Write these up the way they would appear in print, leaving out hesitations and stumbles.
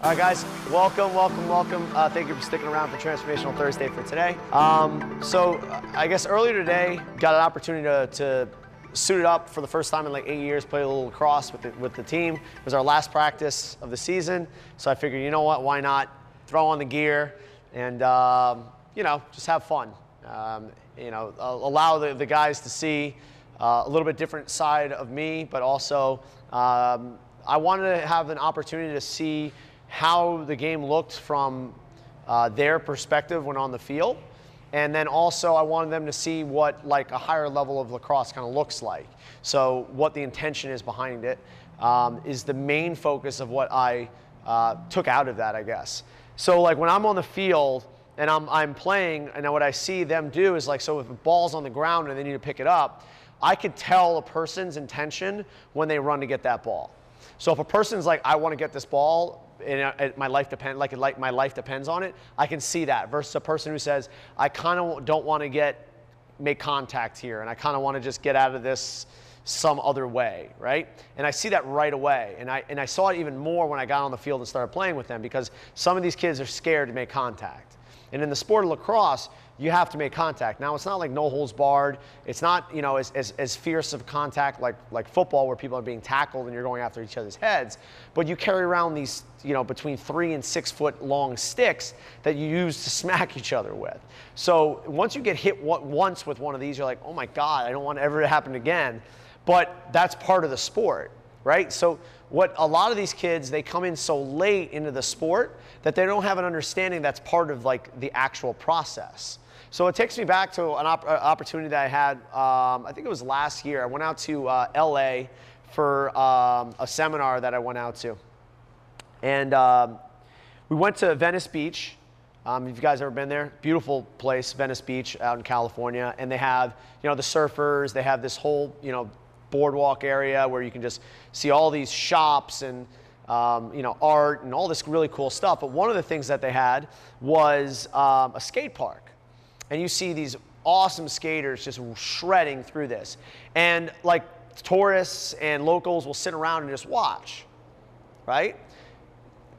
All right, guys, welcome. Thank you for sticking around for Transformational Thursday for today. So I guess earlier today, got an opportunity to suit it up for the first time in like 8 years, play a little lacrosse with the team. It was our last practice of the season, so I figured, you know what, why not throw on the gear and, just have fun. Allow the guys to see a little bit different side of me, but also I wanted to have an opportunity to see how the game looked from their perspective when on the field. And then also I wanted them to see what like a higher level of lacrosse kind of looks like. So what the intention is behind it is the main focus of what I took out of that, I guess. So like when I'm on the field and I'm playing, and what I see them do is like, so if the ball's on the ground and they need to pick it up, I could tell a person's intention when they run to get that ball. So if a person's like, I want to get this ball, and my life depends on it, I can see that. Versus a person who says, I kind of don't want to make contact here, and I kind of want to just get out of this some other way, right? And I see that right away. And I saw it even more when I got on the field and started playing with them, because some of these kids are scared to make contact. And in the sport of lacrosse, you have to make contact. Now, it's not like no holds barred. It's not, as fierce of contact like football, where people are being tackled and you're going after each other's heads. But you carry around these, between 3 and 6 foot long sticks that you use to smack each other with. So once you get hit once with one of these, you're like, oh my God, I don't want it ever to happen again. But that's part of the sport, right? So what a lot of these kids, they come in so late into the sport that they don't have an understanding that's part of like the actual process. So it takes me back to an opportunity that I had, I think it was last year. I went out to LA for a seminar that I went out to. And we went to Venice Beach. Have you guys ever been there? Beautiful place, Venice Beach out in California. And they have, the surfers, they have this whole, boardwalk area where you can just see all these shops and art and all this really cool stuff. But one of the things that they had was a skate park. And you see these awesome skaters just shredding through this. And like tourists and locals will sit around and just watch, right?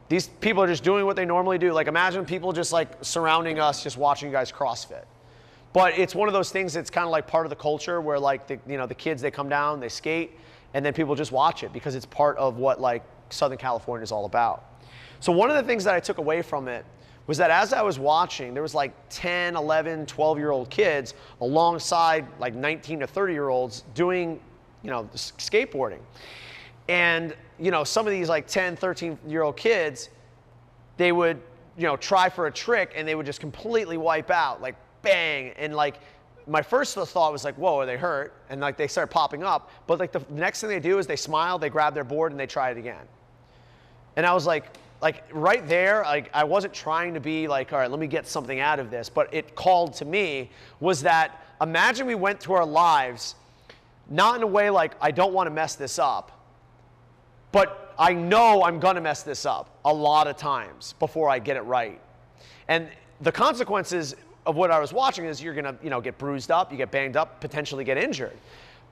These people are just doing what they normally do. Like imagine people just like surrounding us, just watching you guys CrossFit. But it's one of those things that's kind of like part of the culture where like the kids, they come down, they skate, and then people just watch it because it's part of what like Southern California is all about. So one of the things that I took away from it was that as I was watching, there was like 10, 11, 12-year-old kids alongside like 19 to 30-year-olds doing, skateboarding. And, some of these like 10, 13-year-old kids, they would, try for a trick and they would just completely wipe out, like bang. And like my first thought was like, whoa, are they hurt? And like they start popping up. But like the next thing they do is they smile, they grab their board and they try it again. And I was like right there, like I wasn't trying to be like, all right, let me get something out of this. But it called to me was that imagine we went through our lives, not in a way like I don't want to mess this up, but I know I'm going to mess this up a lot of times before I get it right. And the consequences of what I was watching is you're going to, get bruised up, you get banged up, potentially get injured.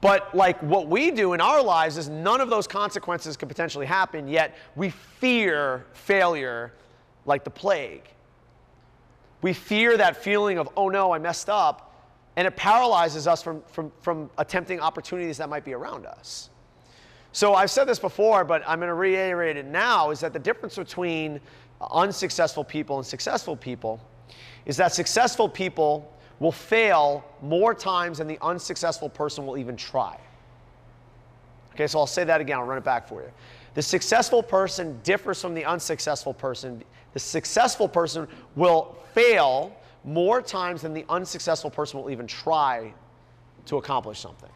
But like what we do in our lives is none of those consequences could potentially happen, yet we fear failure like the plague. We fear that feeling of, oh no, I messed up, and it paralyzes us from attempting opportunities that might be around us. So I've said this before, but I'm going to reiterate it now, is that the difference between unsuccessful people and successful people is that successful people will fail more times than the unsuccessful person will even try. Okay, so I'll say that again, I'll run it back for you. The successful person differs from the unsuccessful person. The successful person will fail more times than the unsuccessful person will even try to accomplish something.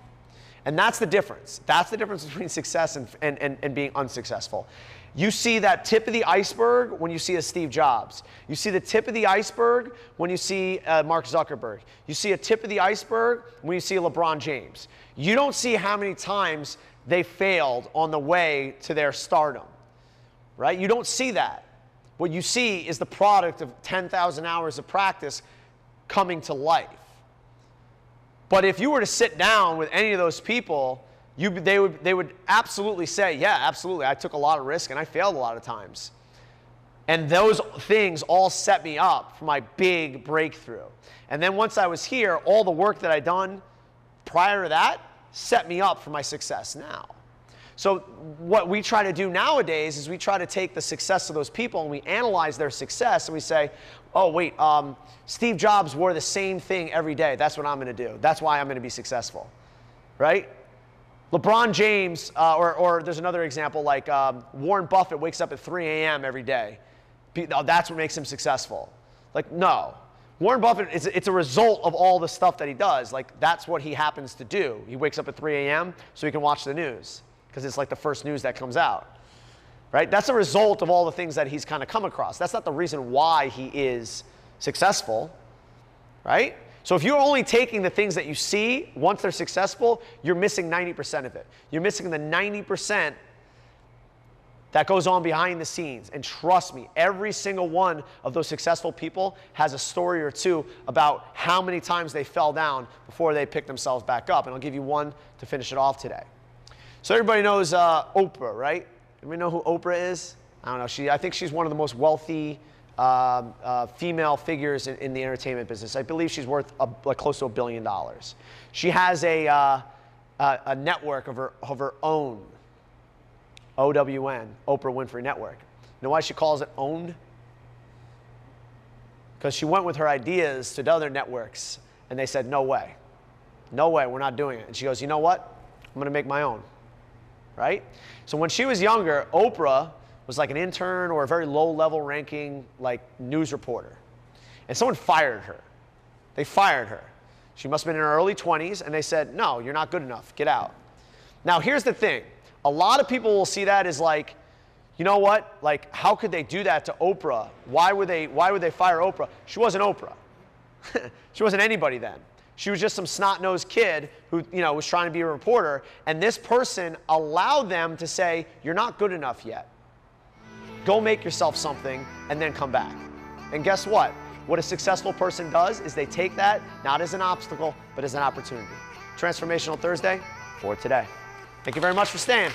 And that's the difference. That's the difference between success and being unsuccessful. You see that tip of the iceberg when you see a Steve Jobs. You see the tip of the iceberg when you see Mark Zuckerberg. You see a tip of the iceberg when you see LeBron James. You don't see how many times they failed on the way to their stardom, right? You don't see that. What you see is the product of 10,000 hours of practice coming to life. But if you were to sit down with any of those people, they would absolutely say, yeah, absolutely, I took a lot of risk and I failed a lot of times. And those things all set me up for my big breakthrough. And then once I was here, all the work that I'd done prior to that set me up for my success now. So what we try to do nowadays is we try to take the success of those people and we analyze their success and we say, oh, wait, Steve Jobs wore the same thing every day. That's what I'm going to do. That's why I'm going to be successful, right? LeBron James, or there's another example like Warren Buffett wakes up at 3 a.m. every day. That's what makes him successful. Like, no. Warren Buffett, it's a result of all the stuff that he does. Like, that's what he happens to do. He wakes up at 3 a.m. so he can watch the news because it's like the first news that comes out, right? That's a result of all the things that he's kind of come across. That's not the reason why he is successful, right? So if you're only taking the things that you see once they're successful, you're missing 90% of it. You're missing the 90% that goes on behind the scenes. And trust me, every single one of those successful people has a story or two about how many times they fell down before they picked themselves back up. And I'll give you one to finish it off today. So everybody knows Oprah, right? Everybody know who Oprah is? I don't know. I think she's one of the most wealthy female figures in the entertainment business. I believe she's worth like close to $1 billion. She has a network of her own. OWN, Oprah Winfrey Network. You know why she calls it owned? Because she went with her ideas to the other networks, and they said, no way. No way, we're not doing it. And she goes, you know what? I'm going to make my own, right? So when she was younger, Oprah was like an intern or a very low-level ranking like news reporter. And someone fired her. They fired her. She must have been in her early 20s, and they said, no, you're not good enough. Get out. Now, here's the thing. A lot of people will see that as like, you know what? Like, how could they do that to Oprah? Why would they fire Oprah? She wasn't Oprah. She wasn't anybody then. She was just some snot-nosed kid who, was trying to be a reporter. And this person allowed them to say, you're not good enough yet. Go make yourself something and then come back. And guess what? What a successful person does is they take that not as an obstacle, but as an opportunity. Transformational Thursday for today. Thank you very much for staying.